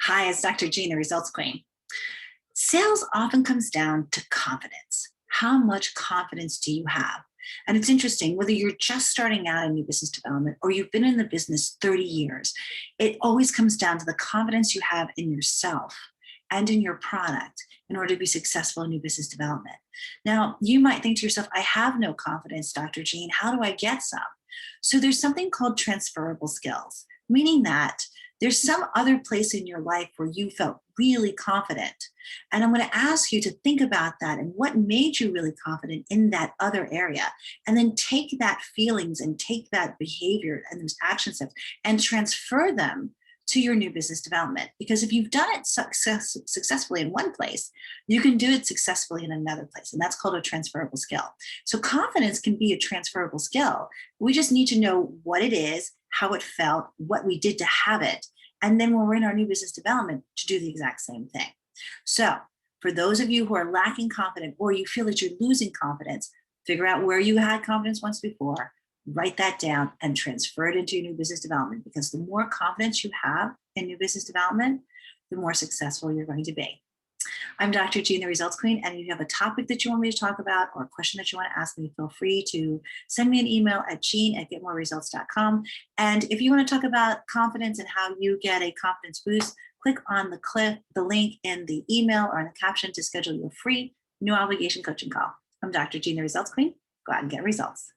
Hi, it's Dr. Jean, the Results Queen. Sales often comes down to confidence. How much confidence do you have? And it's interesting, whether you're just starting out in new business development or you've been in the business 30 years, it always comes down to the confidence you have in yourself and in your product in order to be successful in new business development. Now, you might think to yourself, I have no confidence, Dr. Jean. How do I get some? So there's something called transferable skills, meaning that there's some other place in your life where you felt really confident. And I'm going to ask you to think about that and what made you really confident in that other area. And then take that feelings and take that behavior and those action steps and transfer them to your new business development. Because if you've done it successfully in one place, you can do it successfully in another place. And that's called a transferable skill. So confidence can be a transferable skill. We just need to know what it is, how it felt, what we did to have it. And then when we're in our new business development, to do the exact same thing. So for those of you who are lacking confidence or you feel that you're losing confidence, figure out where you had confidence once before, write that down and transfer it into your new business development, because the more confidence you have in new business development, the more successful you're going to be. I'm Dr. Jean, the Results Queen, and if you have a topic that you want me to talk about or a question that you want to ask me, feel free to send me an email at jean@getmoreresults.com. And if you want to talk about confidence and how you get a confidence boost, click on the link in the email or in the caption to schedule your free, no obligation coaching call. I'm Dr. Jean, the Results Queen. Go out and get results.